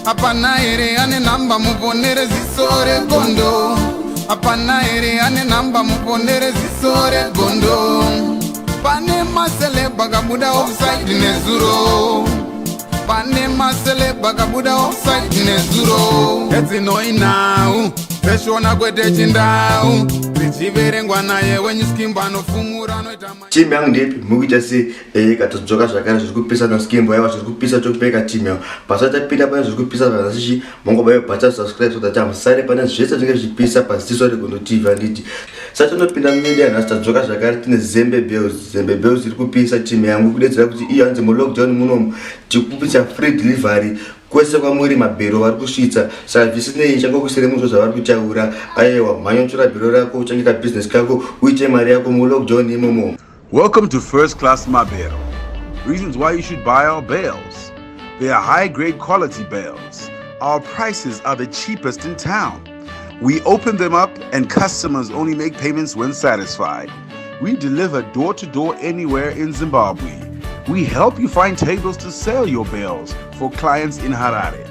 Apana ere ane namba muponere zisore gondo. Apana ere ane namba muponere zisore gondo. Pane masele bagabuda offside nezuro. Pane masele bagabuda offside nezuro. Eti no inau. Peshona kwete chindau. Zichiverengwa naye wenye skimba nofumura noita timu yangu ndipi mukita si katodzoka zvakare zvirikupisa noskimbo yava zvirikupisa chokupeka timu yangu pasata pinda pane zvirikupisa vanasishi mongo bayo bata subscribe so that musare pane zvese zvinenge zvipisa pasiso regondo TV anditi satonopinda media nhasi tadzoka zvakare tine Zembe Bells iri kupisa timu yangu kudetsera kuti iyo hanzi mu lockdown munomu tikupisa free delivery kwese kwamuri mabhero vari kusvitsa service nei changokusere munhu zvavari kutaura aiwa manyonchura bhero rako uchangita business kako uite mari yako mu lockdown imomo. Welcome to First Class Mabero. Reasons why you should buy our bales. They are high-grade quality bales. Our prices are the cheapest in town. We open them up and customers only make payments when satisfied. We deliver door-to-door anywhere in Zimbabwe. We help you find tables to sell your bales for clients in Harare.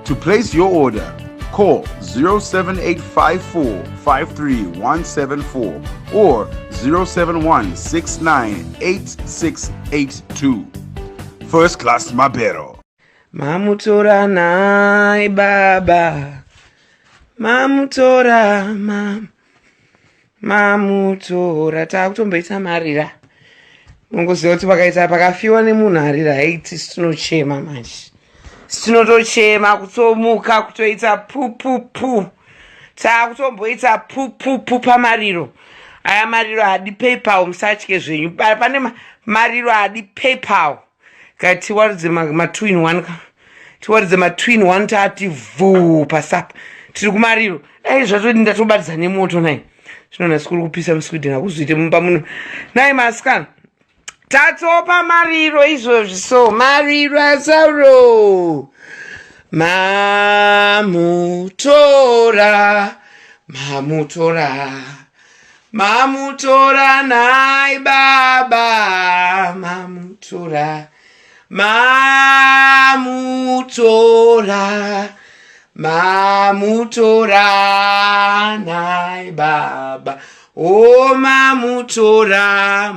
To place your order, call 07854-53174 or 071698682. First Class Mabero. Mamutora nai baba. Mamutora mamutora takutomboita marira. Mungoziva kuti pakaita pakafiwa nemunhu arira haiti situnochema manje. Situnotochema kutomuka kutoita pupupu. Takutomboita pupupu pamariro. Aya mariro hadi PayPal musatye zvenyu. Pane mariro hadi PayPal. Kati tiwaridze ma 2 in 1. Tiwaridze ma 2 in 1 tati vuu pasapa. Tiri kumariro. Dai zvatodi ndatobatidza nemoto nai. Zvinona sikuri kupisa muswidhen hakuzoite mumba muno. Nai masikana. Tatopa mariro izvozvi so mariro asauro. Mamutora nai baba. Mamutora nai baba. Oh mamutora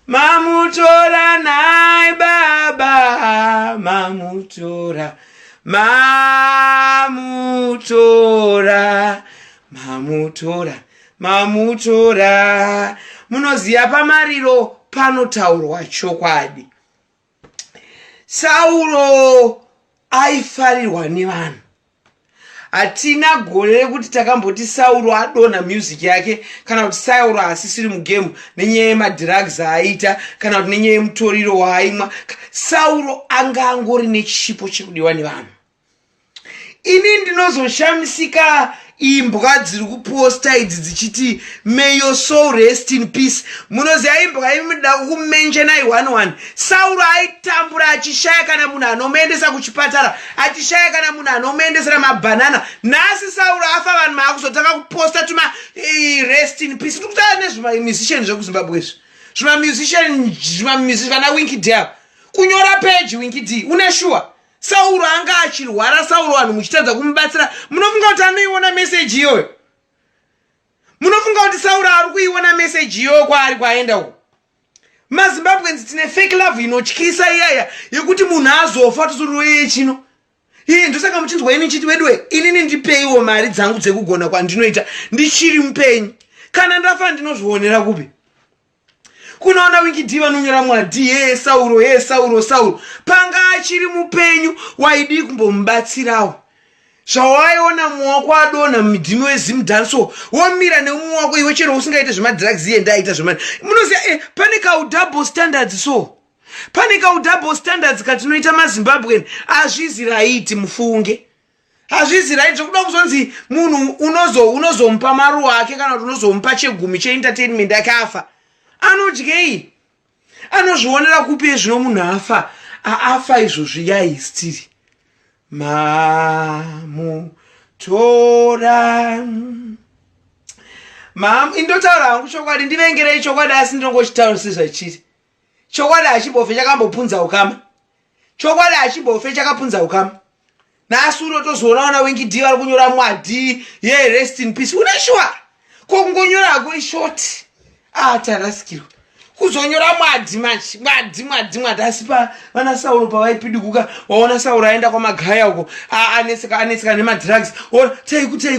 Mamutora nai baba. Mamutora Munoziya pamariro panotaurwa chokwadi. Sauro aifarirwa nevanhu. Hatina gore rekuti takamboti Sauro adonha music yake kana kuti Sauro asisiri mugame nenyaya yemadrugs aita kana kuti nenyaya yemutoriro waaimwa. Sauro anga angori nechipo chekudiwa nevanhu. Ini ndinozoshamisika imbwa dziri kuposta idzi dzichiti may your soul rest in peace. Munoziya imbwa imoda kumention ai 11. Sauro aitambura achishaya kana munhu anomuendesa kuchipatara, achishaya kana munhu anomuendesera mabhanana. Nhasi Sauro afa vanhu maakuzotanga kuposta tuma rest in peace. Tikutaura nezvimamusician zvekuZimbabwe izvi. Zvimamusician vana Winky D. Kunyora page Winky D. Une sure? Sauro anga achirwara. Sauro vanhu muchitadza kumubatsira. Munofunga kuti anoiona message iyoyo? Munofunga kuti Sauro ari kuiona message iyoyo kwaari kwaenda uko? MaZimbabweans tine fake love inotyisa iyaya yekuti munhu azofa tusuriwe chino. Ndosaka muchinzwa ini chiti wedwe inini ndipeiwo mari dzangu dzekugona kwandinoita ndichiri mupenyu. Kana ndafa ndinozvionera kupi? Kunoona Winky D vanonyora mwadi Sauro. Panga achiri mupenyu waidi kumbomubatsirawo. Zvawaiona muwako adonha mudhimi weZimdanso womira nemuwako iwe chero usingaite zvemadrugs iye ndaita zvemani. Munoziya pane double standards so. Pane double standards katinoita maZimbabwean azvizi right mufunge. Hazvizi right zvokuda kuzonzi munhu unozomupa maruwa ake kana kuti unozomupa chegumi cheentertainment akafa. Anodyei? Anozvionera kupi zvino munhu afa izvozvi yaistiri. Mamutora. Indotaura hangu chokwadi ndivengerei chokwadi asi ndinongochitaura sezvachiri. chokwadi achimbofe chakambopunza ukama chokwadi achimbofe chakapunza ukama nasuro tozoona Winky D vari kunyora mwadi ye rest in peace uneshwa kokungonyora ko ishort taraskirwa kuzonyora mwadi manje mwadi asipa vana Sauro pavaipidiguka waona Sauro aenda kwamagaya uko aneseka nemadrugs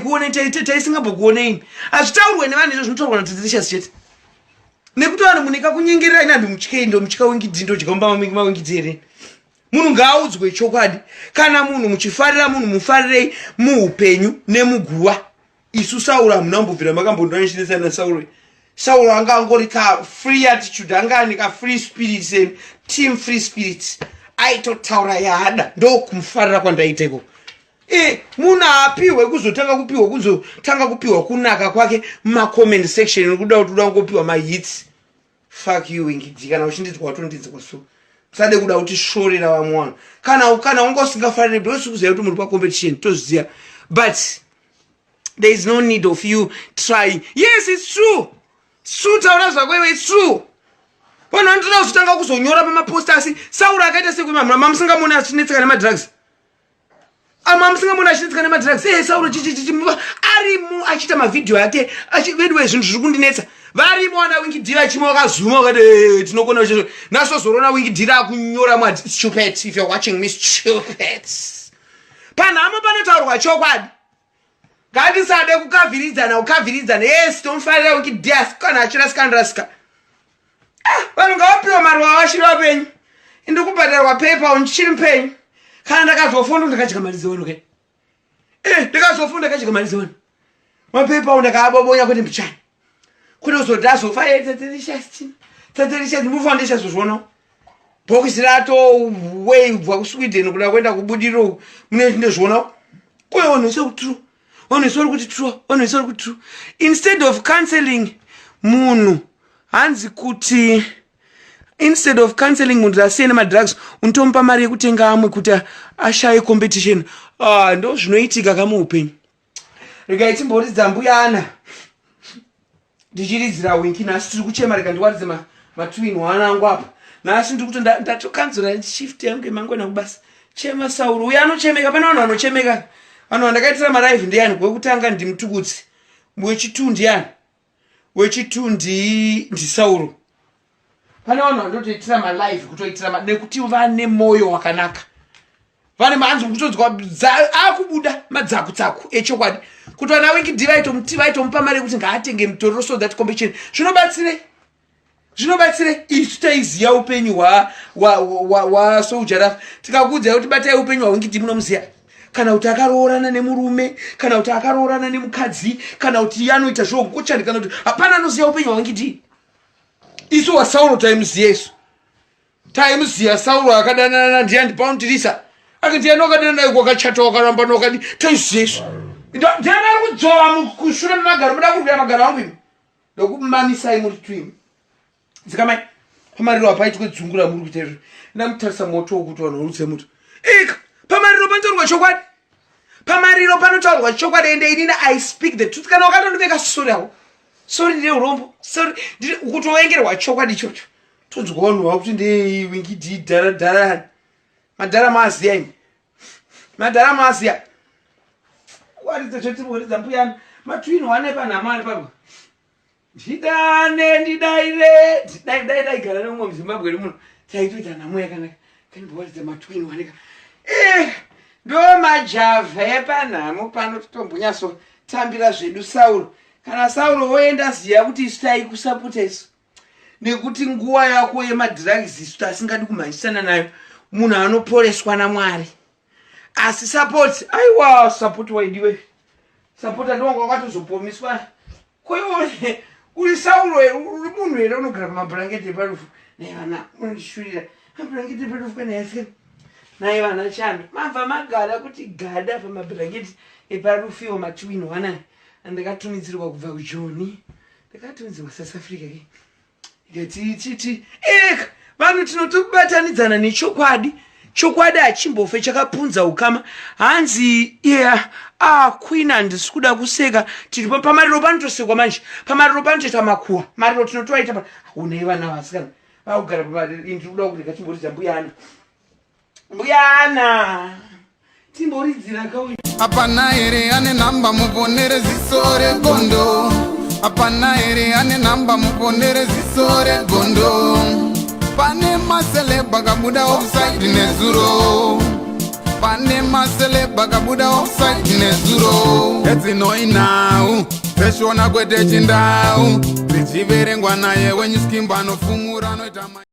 kuone taisingambokuoneini azvitaurwe nevanhu izvo zvinotaurwa naTataricious chete nekuti vanhu munika kunyengerera ina ndomutye ndomutya Winky D ndodyomba Winky D here munhu ngaaudzwe chokwadi kana munhu muchifarira munhu mufarirei muupenyu nemuguwa isu Sauro hamuna kumbobvira makambondoanishinisa naSauro Sauro anga angori ka free attitude anga anika free spirit team free spirit aitotaura yaada ndokumufarira kwandaiteko munhu apiwe kuzotanga kupiwa kunaka kwake muma-comment section nekuda kuti uda kungopiwa ma-hits fuck you Winky D kana uchindidzwa watondinzwa so usade kuda kuti shorera vamwe vanhu kana unga usingafariri because kuziva kuti muri pacompetition toziva but there is no need of you trying. Yes, it's true taura zvako iwe it's true vanhu vanotoda kuzotanga kuzonyora pamaposters Sauro akaita sekuima musingamoni achinetseka nemadrugs Sauro arimo achiita mavhidhiyo ake achivedwe zvinhu zviri kundinetsa varimo vana Winky D vachima vakazuma vakati tinokona izvozvo nasozorona Winky D rakunyora mwadi stupid if you're watching me stupid panhamo panotaurwa chokwadi ngatisade kukavhiridzana yes tomufarira Winky D kana achirasika vanhu ngavapiwa maruva vashiri vapenyu indikubhadharwa PayPal ndichiri mupenyu kana ndakazofunda ndakadya mari zeono ndakazofunda ndakadya mari zeono maPayPal ndakaabobonya kuti mbichani kuti uzoti azofa Tataricious mufoundation zvozvona bhokisi ratowevhwa kuSweden kuda kuenda kubudiro mune ndezvona kuyo vanhu kuti true instead of cancelling munhu hanzi kuti instead of cancelling munhu asiye nemadrugs unotomupa mari yekutenga amwe kuti ashaye competition ndo zvinoitika kamuupenyu regai timboridza mbuya Ana ndichiridzira Winky nasi tiri kuchema rega ndiwaridze matwin wanangu apa nasi ndiri kuti ndatokanzura shift yangu yemangwana kubasa chema Sauro uya anochemeka pane vanhu vanochemeka vanhu vandakaitira marive ndiyani kwekutanga ndimutukutsi wechitu ndiyani wechitu ndiSauro pane vanhu vandotoitira malive kutoitira nekuti vane moyo wakanaka vane manzwa kutodzwa akubuda madzakutsaku echokwadi kuti vana Winky D vaitomupa mari kuti ngaatenge mutoriro so that competition zvinobatsire isu taiziya upenyu hwaSoldier Raf tikakuudzai kuti batai upenyu hwaWinky D munomuziya kana kuti akaroorana nemurume kana kuti akaroorana nemukadzi kana kuti anoita zvokukochani kana kuti hapana anoziya upenyu hwaWinky D isu waSauro taimuziya Sauro akadanana ndiani paundirisa akati anokadana naye kwakachata wakaramba nokadi taiziya isu ndiani ari kudzova kushure memagaro muda kurwira magaro angu imi ndokumamisai muri twimi dzikamai pamariro apaitwe dzungura muri kuita izvo ndamutarisa moto wokuti vanhu varutse muto pamariro panotaurwa chokwadi pamariro panotaurwa chokwadi ende inini I speak the truth kana wakatondiveka sori yavo sori ndine urombo sori kutovengerwa chokwadi ichocho tonzwa vanhu vakuti ndei Winky D dharadharani madhara maaziya imi madhara maaziya waridza chotimuridza mbuyani matwin wane panhamani papa ndidai gara nemumwe muZimbabwe rimuno taitoita nhamo yakanaka kanimbowaridza matwin waneka ndo majavha epanhamo pano totombonyaso tambira zvedu Sauro kana Sauro woenda ziya kuti isu taikusapota isu nekuti nguva yako yemadrugs isu tasingadi kumhanyisana nayo munhu anoporeswa naMwari asi support aiwa support waidiwe support ndonga wakatozopomiswa koione uri Sauro uri munhu here unogara pamabhurangeti eparufu naivana unondishurira mabhurangeti eparufu kana yasika naivana chando mabva magara kuti gada pamabhurangeti eparufu iwo matwin wanai andakatumidzirwa kubva kuJoni ndakatumidzirwa South Africa ndetichiti vanhu tinotobatanidzana nechokwadi chokwadi hachimbofe chakapunza ukama hanzi queen handisi kuda kuseka tiri pamariro panotosekwa manje pamariro panotoita makuwa mariro tinotoaita unei vana vasikana akugara pamadini ndikuda kuti kachimboridza mbuyana timboridzira kauya. Hapana here ane namba muponere ziso regondo. Hapana here ane namba muponere ziso regondo. Pane maseleba kabuda offside nezuro. Pane maseleba kabuda offside nezuro. Etsinoi now peshona kwete chindau. Zichiverengwa naye wenyu skimba nofumura noita